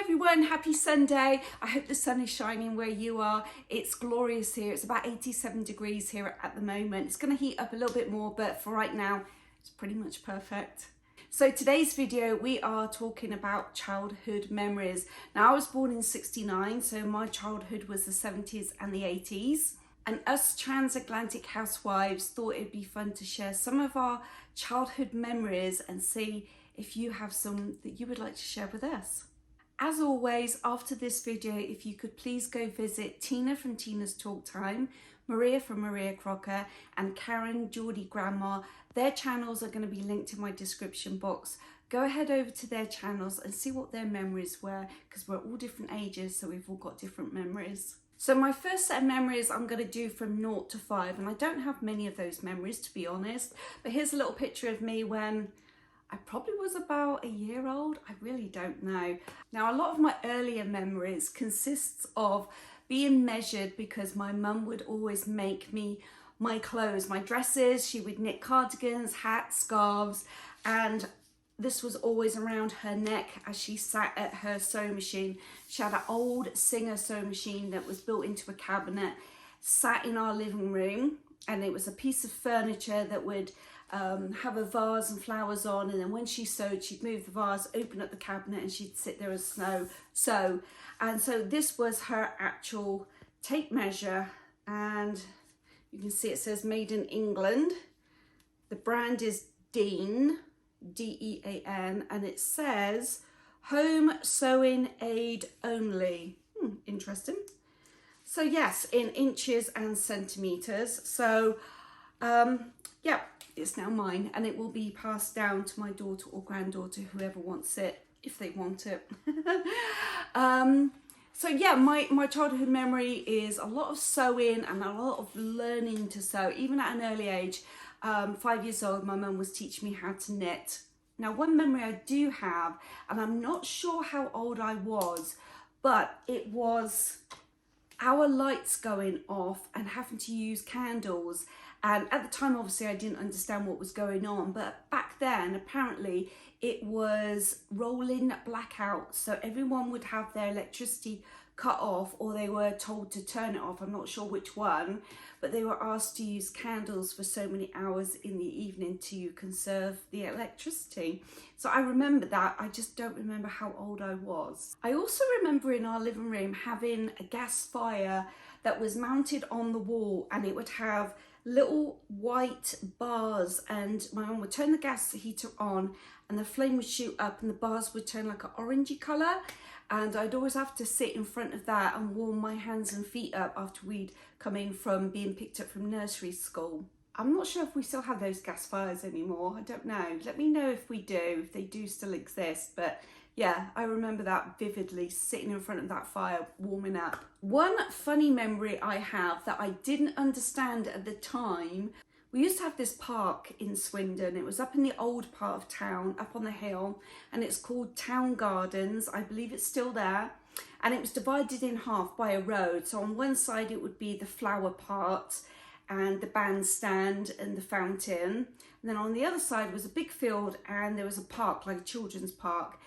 everyone, happy Sunday. I hope the sun is shining where you are. It's glorious here. It's about 87 degrees here at the moment. It's going to heat up a little bit more, but for right now, it's pretty much perfect. So today's video, we are talking about childhood memories. Now, I was born in '69, so my childhood was the 70s and the 80s. And us transatlantic housewives thought it'd be fun to share some of our childhood memories and see if you have some that you would like to share with us. As always, after this video, if you could please go visit Tina from Tina's Talk Time, Maria from Maria Crocker, and Karen Geordie Grandma. Their channels are going to be linked in my description box. Go ahead over to their channels and see what their memories were, because we're all different ages, so we've all got different memories. So my first set of memories I'm going to do from 0 to 5, and I don't have many of those memories, to be honest, but here's a little picture of me when I probably was about a year old. I really don't know. Now, a lot of my earlier memories consists of being measured because my mum would always make me my clothes, my dresses. She would knit cardigans, hats, scarves, and this was always around her neck as she sat at her sewing machine. She had an old Singer sewing machine that was built into a cabinet, sat in our living room, and it was a piece of furniture that would have a vase and flowers on, and then when she sewed, she'd move the vase, open up the cabinet, and she'd sit there and sew. And so this was her actual tape measure, and you can see it says made in England. The brand is Dean, D-E-A-N, and it says home sewing aid only. Interesting. So yes, in inches and centimeters. So yeah, it's now mine, and it will be passed down to my daughter or granddaughter, whoever wants it, if they want it. So yeah, my childhood memory is a lot of sewing and a lot of learning to sew. Even at an early age, 5 years old, my mum was teaching me how to knit. Now, one memory I do have, and I'm not sure how old I was, but it was our lights going off and having to use candles. And at the time, obviously, I didn't understand what was going on, but back then, apparently, it was rolling blackout. So everyone would have their electricity cut off, or they were told to turn it off. I'm not sure which one, but they were asked to use candles for so many hours in the evening to conserve the electricity. So I remember that. I just don't remember how old I was. I also remember in our living room having a gas fire that was mounted on the wall, and it would have little white bars, and my mum would turn the gas heater on and the flame would shoot up and the bars would turn like an orangey colour, and I'd always have to sit in front of that and warm my hands and feet up after we'd come in from being picked up from nursery school. I'm not sure if we still have those gas fires anymore. I don't know. Let me know if we do, if they do still exist. But yeah, I remember that vividly, sitting in front of that fire, warming up. One funny memory I have that I didn't understand at the time, we used to have this park in Swindon. It was up in the old part of town, up on the hill, and it's called Town Gardens. I believe it's still there. And it was divided in half by a road. So on one side, it would be the flower part and the bandstand and the fountain. And then on the other side was a big field, and there was a park, like a children's park.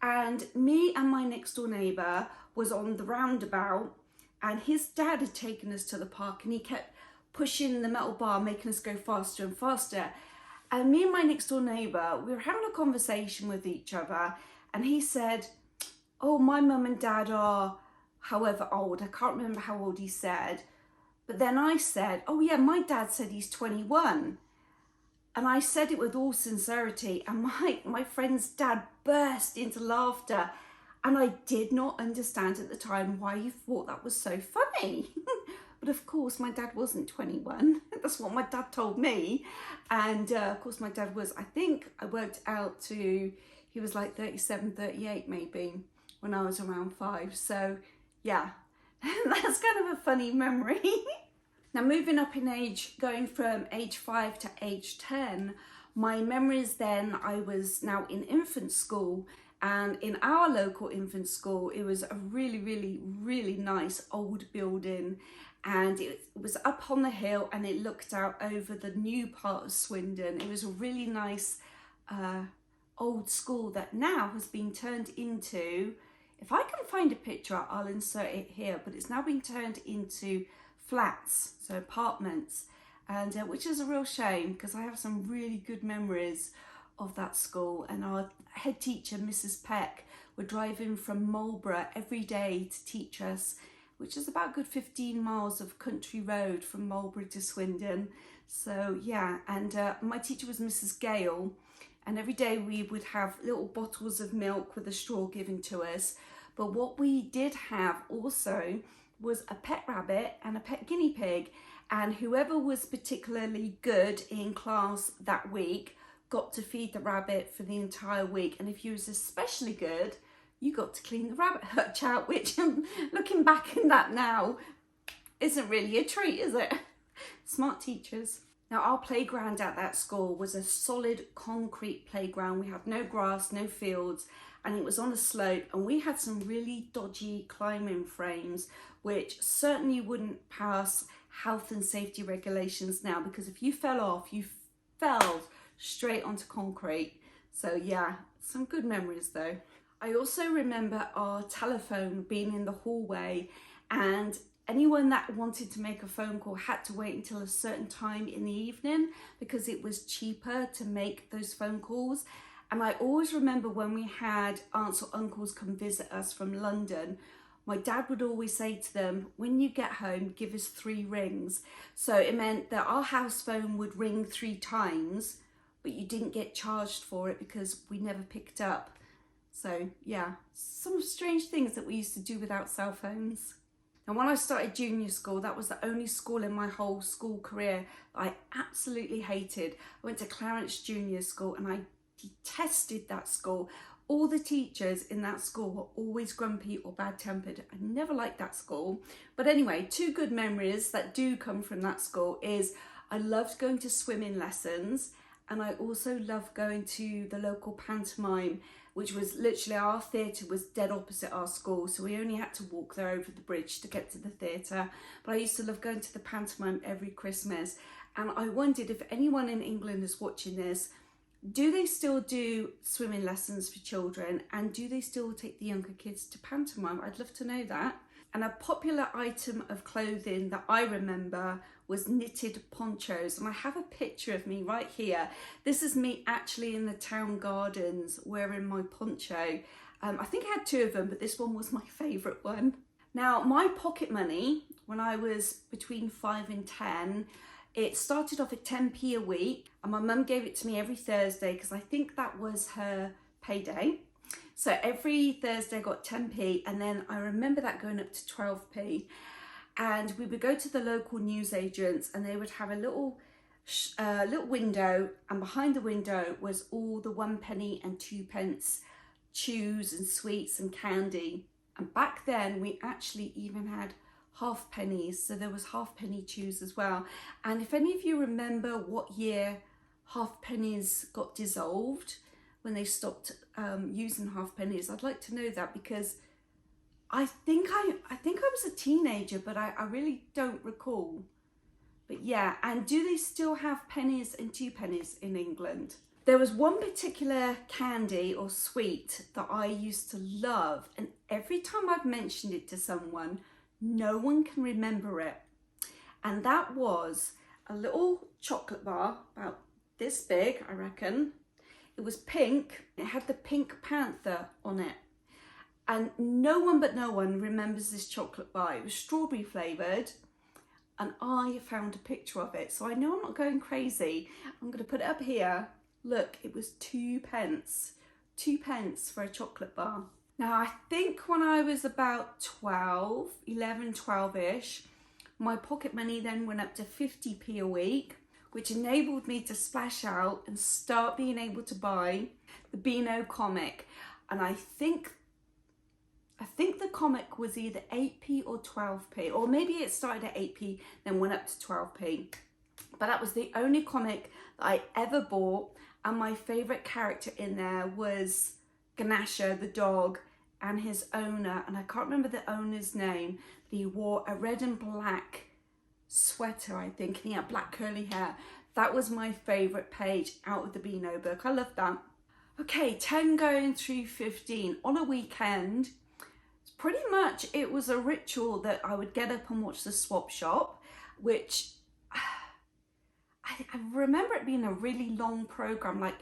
And me and my next door neighbour was on the roundabout, and his dad had taken us to the park, and he kept pushing the metal bar, making us go faster and faster. And me and my next door neighbour, we were having a conversation with each other, and he said, oh, my mum and dad are however old. I can't remember how old he said. But then I said, oh yeah, my dad said he's 21. And I said it with all sincerity, and my friend's dad burst into laughter. And I did not understand at the time why you thought that was so funny. But of course, my dad wasn't 21. That's what my dad told me. And of course, my dad was, I think I worked out to, he was like 37, 38 maybe, when I was around 5. So yeah, that's kind of a funny memory. Now, moving up in age, going from age 5 to age 10, my memories then, I was now in infant school, and in our local infant school, it was a really, really, really nice old building, and it was up on the hill, and it looked out over the new part of Swindon. It was a really nice old school that now has been turned into If I can find a picture, I'll insert it here, but it's now been turned into flats, so apartments, and which is a real shame because I have some really good memories of that school. And our head teacher, Mrs. Peck, would drive in from Marlborough every day to teach us, which is about a good 15 miles of country road from Marlborough to Swindon. So yeah, and my teacher was Mrs. Gale, and every day we would have little bottles of milk with a straw given to us. But what we did have also was a pet rabbit and a pet guinea pig, and whoever was particularly good in class that week got to feed the rabbit for the entire week. And if you was especially good, you got to clean the rabbit hutch out, which looking back in that now isn't really a treat, is it? Smart teachers. Now our playground at that school was a solid concrete playground. We had no grass, no fields, and it was on a slope, and we had some really dodgy climbing frames which certainly wouldn't pass health and safety regulations now, because if you fell off, you fell straight onto concrete. So yeah, some good memories though. I also remember our telephone being in the hallway, and anyone that wanted to make a phone call had to wait until a certain time in the evening because it was cheaper to make those phone calls. And I always remember when we had aunts or uncles come visit us from London, my dad would always say to them, when you get home, give us 3 rings. So it meant that our house phone would ring 3 times, but you didn't get charged for it because we never picked up. So yeah, some strange things that we used to do without cell phones. And when I started junior school, that was the only school in my whole school career that I absolutely hated. I went to Clarence Junior School and I detested that school. All the teachers in that school were always grumpy or bad-tempered. I never liked that school. But anyway, 2 good memories that do come from that school is I loved going to swimming lessons, and I also loved going to the local pantomime, which was literally, our theatre was dead opposite our school, so we only had to walk there over the bridge to get to the theatre. But I used to love going to the pantomime every Christmas, and I wondered if anyone in England is watching this, do they still do swimming lessons for children, and do they still take the younger kids to pantomime? I'd love to know that. And a popular item of clothing that I remember was knitted ponchos, and I have a picture of me right here. This is me actually in the town gardens wearing my poncho. I think I had 2 of them, but this one was my favourite one. Now my pocket money when I was between 5 and 10, it started off at 10p a week, and my mum gave it to me every Thursday because I think that was her payday. So every Thursday I got 10p, and then I remember that going up to 12p. And we would go to the local newsagents, and they would have a little window, and behind the window was all the 1p and 2p chews and sweets and candy. And back then we actually even had halfpennies, so there was halfpenny chews as well. And if any of you remember what year halfpennies got dissolved, when they stopped using halfpennies, I'd like to know that, because I think I was a teenager, but I really don't recall. But yeah, and do they still have pennies and 2p in England? There was one particular candy or sweet that I used to love, and every time I've mentioned it to someone, no one can remember it. And that was a little chocolate bar, about this big, I reckon. It was pink, it had the Pink Panther on it. And no one remembers this chocolate bar. It was strawberry flavoured, and I found a picture of it. So I know I'm not going crazy. I'm going to put it up here. Look, it was 2p. 2p for a chocolate bar. Now I think when I was about 12-ish, my pocket money then went up to 50p a week, which enabled me to splash out and start being able to buy the Beano comic. And I think the comic was either 8p or 12p, or maybe it started at 8p, then went up to 12p. But that was the only comic that I ever bought, and my favourite character in there was Ganasha, the dog, and his owner, and I can't remember the owner's name, but he wore a red and black sweater, I think, and he had black curly hair. That was my favourite page out of the Beano book. I love that. Okay, 10 going through 15. On a weekend, pretty much it was a ritual that I would get up and watch the swap shop, which I remember it being a really long program. Like,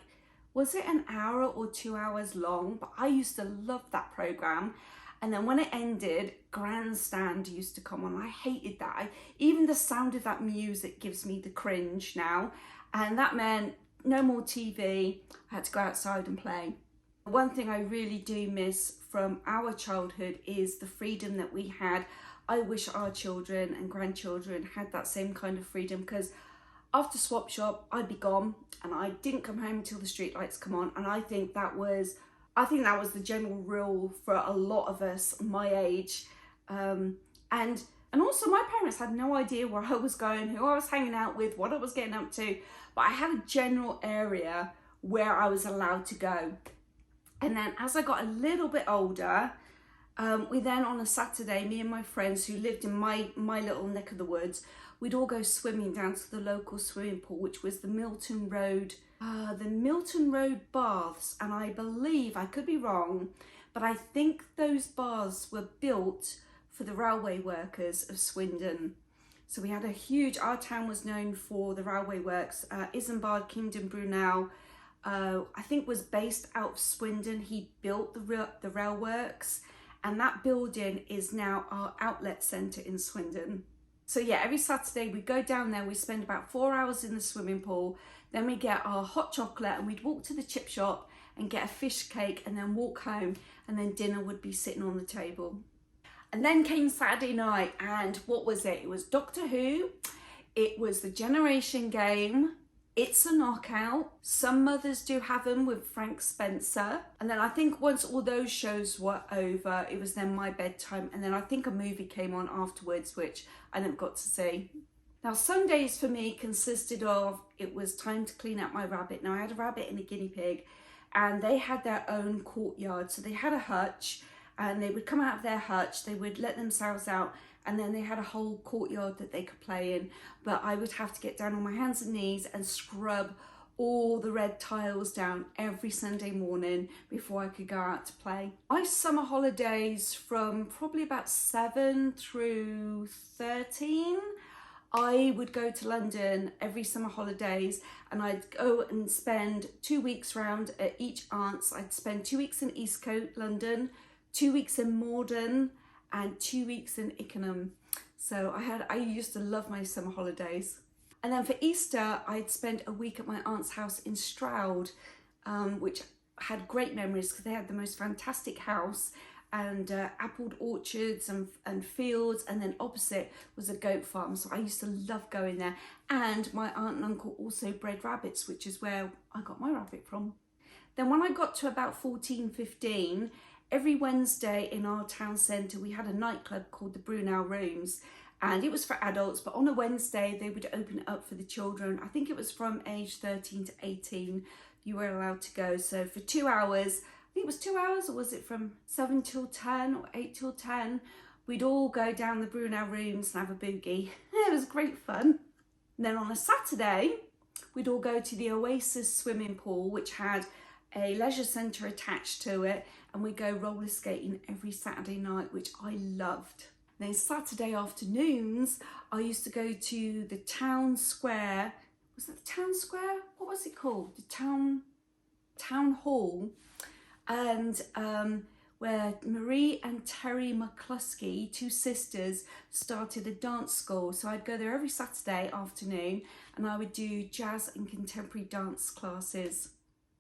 was it an hour or 2 hours long? But I used to love that program. And then when it ended, Grandstand used to come on. I hated that. Even the sound of that music gives me the cringe now. And that meant no more TV. I had to go outside and play. One thing I really do miss from our childhood is the freedom that we had. I wish our children and grandchildren had that same kind of freedom, because after swap shop, I'd be gone and I didn't come home until the street lights come on. And I think that was the general rule for a lot of us my age. And also my parents had no idea where I was going, who I was hanging out with, what I was getting up to. But I had a general area where I was allowed to go. And then as I got a little bit older, we then on a Saturday, me and my friends who lived in my little neck of the woods, we'd all go swimming down to the local swimming pool, which was the Milton Road baths. And I believe, I could be wrong, but I think those baths were built for the railway workers of Swindon. So we had our town was known for the railway works. Isambard Kingdom Brunel, I think was based out of Swindon. He built the rail works, and that building is now our outlet centre in Swindon. So yeah, every Saturday we go down there, we spend about 4 hours in the swimming pool, then we get our hot chocolate and we'd walk to the chip shop and get a fish cake and then walk home, and then dinner would be sitting on the table. And then came Saturday night, and what was it? It was Doctor Who, it was the Generation Game, It's a Knockout. Some mothers do have them with Frank Spencer. And then I think once all those shows were over, it was then my bedtime. And then I think a movie came on afterwards, which I never got to see. Now, Sundays for me consisted of, it was time to clean out my rabbit. Now, I had a rabbit and a guinea pig, and they had their own courtyard. So they had a hutch, and they would come out of their hutch, they would let themselves out, and then they had a whole courtyard that they could play in. But I would have to get down on my hands and knees and scrub all the red tiles down every Sunday morning before I could go out to play. My summer holidays from probably about 7 through 13, I would go to London every summer holidays, and I'd go and spend 2 weeks round at each aunt's. I'd spend 2 weeks in Eastcote, London, 2 weeks in Morden, and 2 weeks in Ickenham. So I used to love my summer holidays. And then for Easter, I'd spend a week at my aunt's house in Stroud, which had great memories because they had the most fantastic house and apple orchards and fields, and then opposite was a goat farm. So I used to love going there. And my aunt and uncle also bred rabbits, which is where I got my rabbit from. Then when I got to about 14, 15, every Wednesday in our town centre, we had a nightclub called the Brunel Rooms, and it was for adults, but on a Wednesday, they would open it up for the children. I think it was from age 13 to 18, you were allowed to go. So for 2 hours, I think it was 2 hours, or was it from 7 till 10 or 8 till 10? We'd all go down the Brunel Rooms and have a boogie. It was great fun. And then on a Saturday, we'd all go to the Oasis swimming pool, which had a leisure centre attached to it, and we go roller skating every Saturday night, which I loved. Then Saturday afternoons, I used to go to the town square. Was it the town square? What was it called? The town hall, and where Maree and Terry McCluskey, two sisters, started a dance school. So I'd go there every Saturday afternoon, and I would do jazz and contemporary dance classes.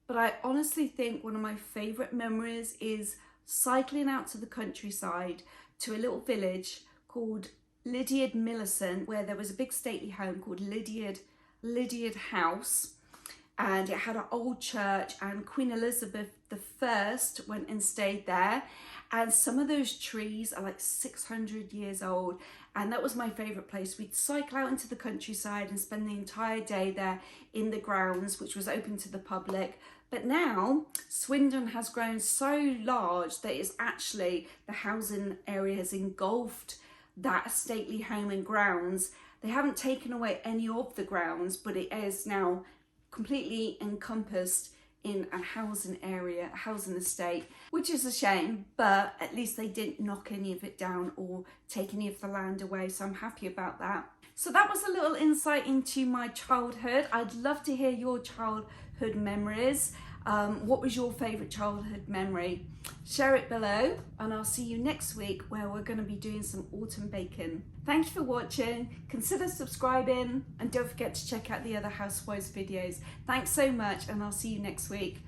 But I honestly think one of my favourite memories is cycling out to the countryside to a little village called Lydiard Millicent, where there was a big stately home called Lydiard House, and it had an old church, and Queen Elizabeth I went and stayed there, and some of those trees are like 600 years old, and that was my favourite place. We'd cycle out into the countryside and spend the entire day there in the grounds, which was open to the public. But now Swindon has grown so large that it's actually, the housing area has engulfed that stately home and grounds. They haven't taken away any of the grounds, but it is now completely encompassed in a housing area, a housing estate, which is a shame, but at least they didn't knock any of it down or take any of the land away, so I'm happy about that. So that was a little insight into my childhood. I'd love to hear your childhood memories. What was your favourite childhood memory? Share it below, and I'll see you next week where we're going to be doing some autumn baking. Thank you for watching. Consider subscribing and don't forget to check out the other Housewives videos. Thanks so much, and I'll see you next week.